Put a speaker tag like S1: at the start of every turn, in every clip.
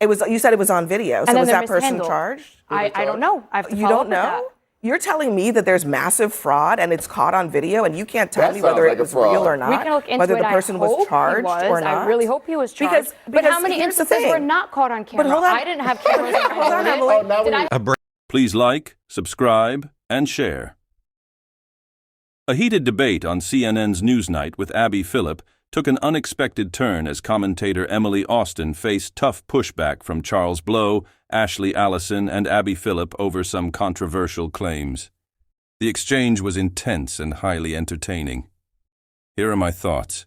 S1: You said it was on video. So was that person charged?
S2: I don't know. I have to
S1: You don't know? You're telling me that there's massive fraud and it's caught on video and you can't tell me whether it was real or not?
S2: We can look into
S1: whether the person was charged or not?
S2: I really hope he was charged. But how many instances were not caught on camera?
S1: But hold on.
S2: I didn't have cameras on.
S1: Hold on, Emily.
S3: Please like, subscribe, and share. A heated debate on CNN's Newsnight with Abby Phillip took an unexpected turn as commentator Emily Austin faced tough pushback from Charles Blow, Ashley Allison, and Abby Phillip over some controversial claims. The exchange was intense and highly entertaining. Here are my thoughts.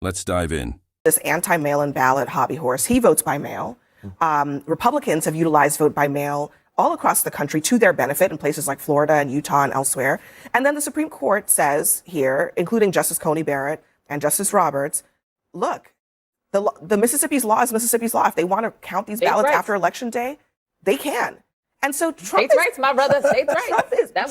S3: Let's dive in.
S1: This anti-mail-in ballot hobby horse, he votes by mail. Republicans have utilized vote by mail all across the country to their benefit in places like Florida and Utah and elsewhere. And then the Supreme Court says here, including Justice Coney Barrett and Justice Roberts, look, the Mississippi's law is Mississippi's law. If they want to count these ballots after Election Day, they can. And so Trump
S4: states' rights, my brother, states' rights.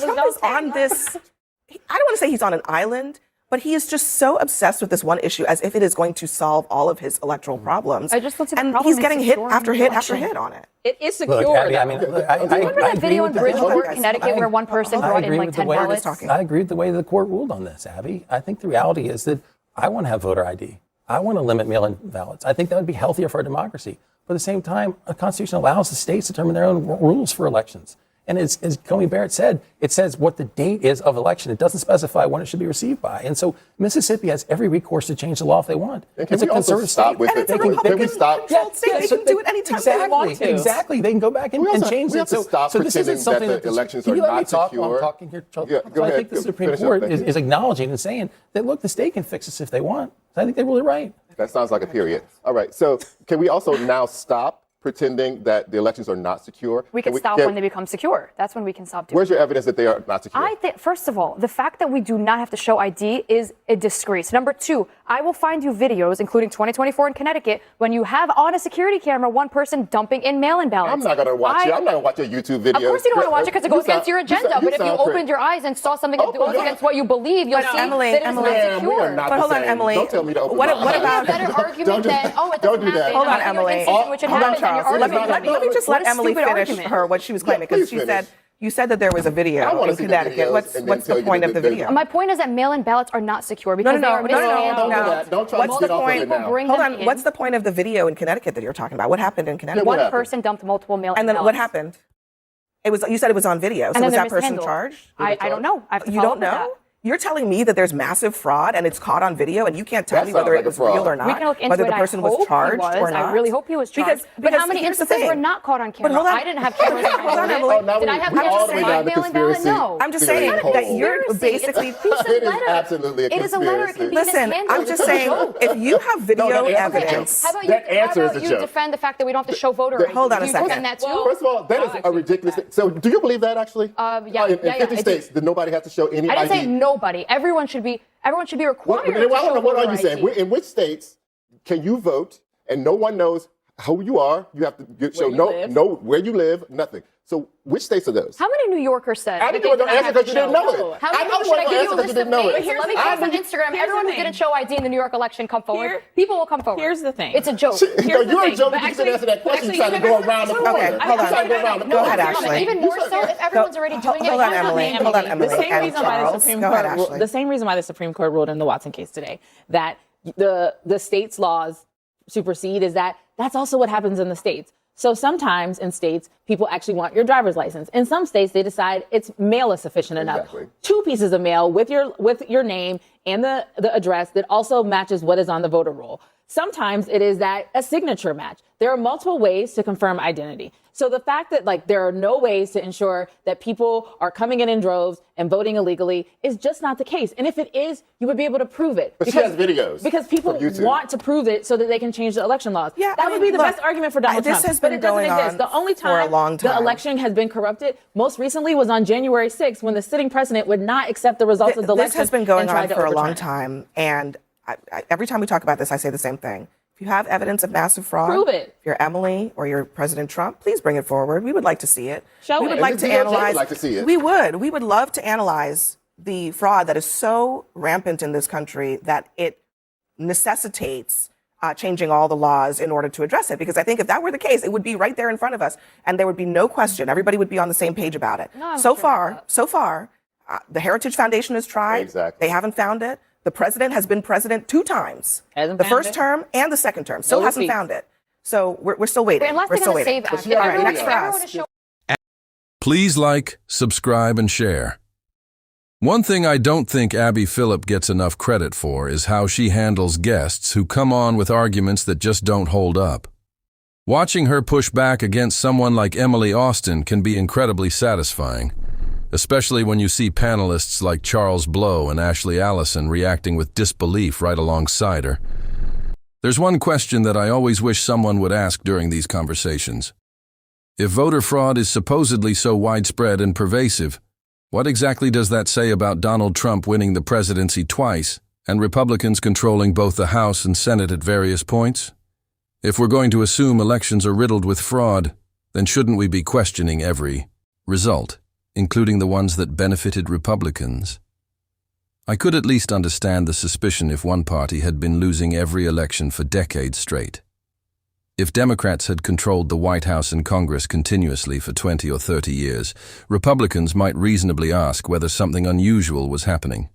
S1: Trump is on this, I don't want to say he's on an island, but he is just so obsessed with this one issue as if it is going to solve all of his electoral problems.
S2: I just don't see the
S1: and
S2: problem
S1: he's getting hit after hit after hit on it.
S4: It is secure.
S5: Look, Abby, I mean,
S2: do you remember that video in Bridgeport, Connecticut, where one person brought in like 10 ballots?
S5: I agree with the way the court ruled on this, Abby. I think the reality is that I want to have voter ID. I want to limit mail-in ballots. I think that would be healthier for our democracy. But at the same time, a constitution allows the states to determine their own rules for elections. And as Coney Barrett said, it says what the date is of election. It doesn't specify when it should be received by. And so Mississippi has every recourse to change the law if they want.
S6: It's a conservative state. Can we stop?
S1: They can do it anytime they want to.
S5: Exactly. They can go back and change it.
S6: So this isn't something that the elections are not secure.
S5: I'm talking here, so I think the Supreme Court is acknowledging and saying that, look, the state can fix this if they want. So I think they're really right.
S6: That sounds like a period. All right. So can we also now stop pretending that the elections are not secure?
S2: We can stop when they become secure. That's when we can stop doing it.
S6: Where's your evidence that they are not secure?
S2: I think, first of all, the fact that we do not have to show ID is a disgrace. Number two, I will find you videos, including 2024 in Connecticut, when you have on a security camera one person dumping in mail-in ballots.
S6: I'm not going to watch it. I'm not going to watch your YouTube video.
S2: Of course you don't want to watch it because it goes against your agenda. But if you opened your eyes and saw something that goes against what you believe, you'll see that it's not secure.
S1: But hold on, Emily.
S6: Don't tell me to open my eyes.
S2: What about a better argument than, oh, it doesn't happen?
S1: Hold on, Emily.
S2: Hold on,
S1: Charles. Let me just let Emily finish what she was claiming, because you said that there was a video in Connecticut. What's the point of the video?
S2: My point is that mail-in ballots are not secure because they are mishandled.
S6: Don't try to get off of it now.
S1: Hold on. What's the point of the video in Connecticut that you're talking about? What happened in Connecticut?
S2: One person dumped multiple mail-in ballots.
S1: And then what happened? You said it was on video. So was that person charged?
S2: I don't know.
S1: You don't know? You're telling me that there's massive fraud and it's caught on video and you can't tell me whether it was real or not?
S2: We can look into
S1: whether the person was charged or not?
S2: I really hope he was charged. But how many instances were not caught on camera? I didn't have cameras on.
S1: Hold on, Emily.
S2: Did I have cameras on my mail-in ballot? No.
S1: I'm just saying that you're basically...
S6: It is absolutely a conspiracy.
S2: It is a letter. It can be
S1: Listen, I'm just saying, if you have video evidence...
S2: How about you defend the fact that we don't have to show voter ID?
S1: Hold on a second.
S6: First of all, that is a ridiculous thing. So do you believe that, actually?
S2: Yeah.
S6: In 50 states, that nobody has to show any ID?
S2: I didn't say nobody. Everyone should be required to show
S6: what are you
S2: voter
S6: saying?
S2: ID.
S6: In which states can you vote and no one knows who you are? You have to show where you live, nothing. So which states are those?
S2: How many New Yorkers said?
S6: I didn't answer because you didn't know it.
S2: How many people should I give you a list of names? Let me post on Instagram. Everyone who didn't show ID in the New York election come forward. People will come forward.
S4: Here's the thing.
S2: It's a joke.
S6: You're a joke because you didn't answer that question. You're trying to go around the corner.
S1: Okay, hold on. Go ahead, Ashley.
S2: Even more so if everyone's already doing it.
S1: Hold on, Emily. Hold on, Emily.
S4: The same reason why the Supreme Court ruled in the Watson case today that the state's laws supersede is that's also what happens in the states. So sometimes in states, people actually want your driver's license. In some states, they decide it's mail is sufficient enough.
S6: Exactly. 2
S4: pieces of mail with your name and the address that also matches what is on the voter roll. Sometimes it is that a signature match. There are multiple ways to confirm identity. So the fact that there are no ways to ensure that people are coming in droves and voting illegally is just not the case. And if it is, you would be able to prove it.
S6: But she has videos.
S4: Because people want to prove it so that they can change the election laws. Yeah, that would be the best argument for Donald Trump.
S1: This has been going on
S4: the only time
S1: for a long time.
S4: The election has been corrupted most recently was on January 6th when the sitting president would not accept the results of the election.
S1: This has been going on for a long time. And every time we talk about this, I say the same thing. If you have evidence of massive fraud,
S4: prove it.
S1: If you're Emily or you're President Trump, please bring it forward. We would like to see it.
S4: We
S1: would like to analyze. We would. We would love to analyze the fraud that is so rampant in this country that it necessitates changing all the laws in order to address it. Because I think if that were the case, it would be right there in front of us, and there would be no question. Everybody would be on the same page about it.
S2: No, I'm
S1: so
S2: sure
S1: far, the Heritage Foundation has tried.
S6: Exactly.
S1: They haven't found it. The president has been president 2 times,
S4: Hasn't
S1: the
S4: found
S1: first
S4: it?
S1: term and the second term. Still
S4: No
S1: hasn't
S4: receipts.
S1: found it. So we're still waiting.
S2: Unless
S1: We're
S2: they're
S1: still
S2: going to
S1: waiting.
S2: save action.
S6: All right,
S2: Everyone,
S6: next
S2: if
S6: for
S2: everyone
S1: us.
S2: is showing
S3: Please like, subscribe, and share. One thing I don't think Abby Phillip gets enough credit for is how she handles guests who come on with arguments that just don't hold up. Watching her push back against someone like Emily Austin can be incredibly satisfying, especially when you see panelists like Charles Blow and Allison reacting with disbelief right alongside her. There's one question that I always wish someone would ask during these conversations. If voter fraud is supposedly so widespread and pervasive, what exactly does that say about Donald Trump winning the presidency twice and Republicans controlling both the House and Senate at various points? If we're going to assume elections are riddled with fraud, then shouldn't we be questioning every result, including the ones that benefited Republicans? I could at least understand the suspicion if one party had been losing every election for decades straight. If Democrats had controlled the White House and Congress continuously for 20 or 30 years, Republicans might reasonably ask whether something unusual was happening.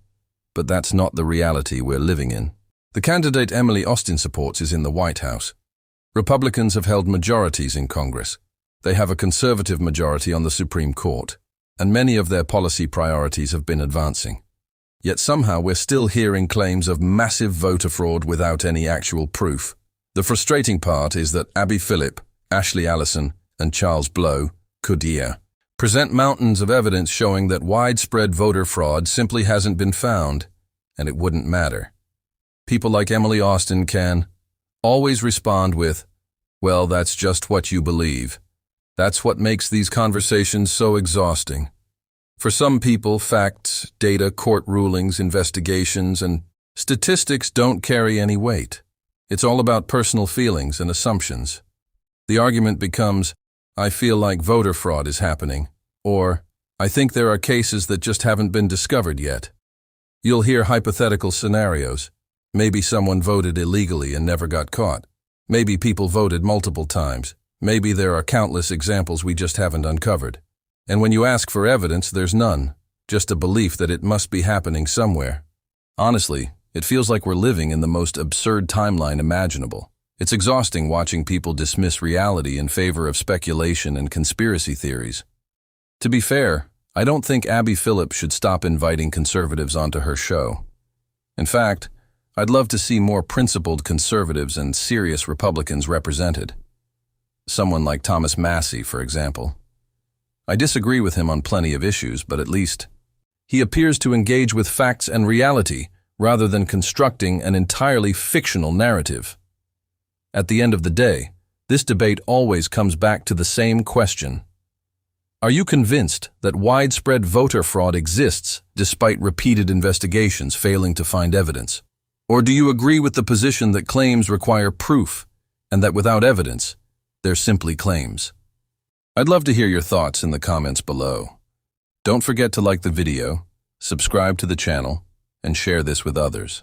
S3: But that's not the reality we're living in. The candidate Emily Austin supports is in the White House. Republicans have held majorities in Congress. They have a conservative majority on the Supreme Court, and many of their policy priorities have been advancing. Yet somehow we're still hearing claims of massive voter fraud without any actual proof. The frustrating part is that Abby Phillip, Allison, and Charles Blow could present mountains of evidence showing that widespread voter fraud simply hasn't been found, and it wouldn't matter. People like Emily Austin can always respond with, "Well, that's just what you believe." That's what makes these conversations so exhausting. For some people, facts, data, court rulings, investigations, and statistics don't carry any weight. It's all about personal feelings and assumptions. The argument becomes, "I feel like voter fraud is happening," or "I think there are cases that just haven't been discovered yet." You'll hear hypothetical scenarios. Maybe someone voted illegally and never got caught. Maybe people voted multiple times. Maybe there are countless examples we just haven't uncovered. And when you ask for evidence, there's none, just a belief that it must be happening somewhere. Honestly, it feels like we're living in the most absurd timeline imaginable. It's exhausting watching people dismiss reality in favor of speculation and conspiracy theories. To be fair, I don't think Abby Phillip should stop inviting conservatives onto her show. In fact, I'd love to see more principled conservatives and serious Republicans represented. Someone like Thomas Massey, for example. I disagree with him on plenty of issues, but at least he appears to engage with facts and reality rather than constructing an entirely fictional narrative. At the end of the day, this debate always comes back to the same question. Are you convinced that widespread voter fraud exists despite repeated investigations failing to find evidence? Or do you agree with the position that claims require proof and that without evidence, they're simply claims? I'd love to hear your thoughts in the comments below. Don't forget to like the video, subscribe to the channel, and share this with others.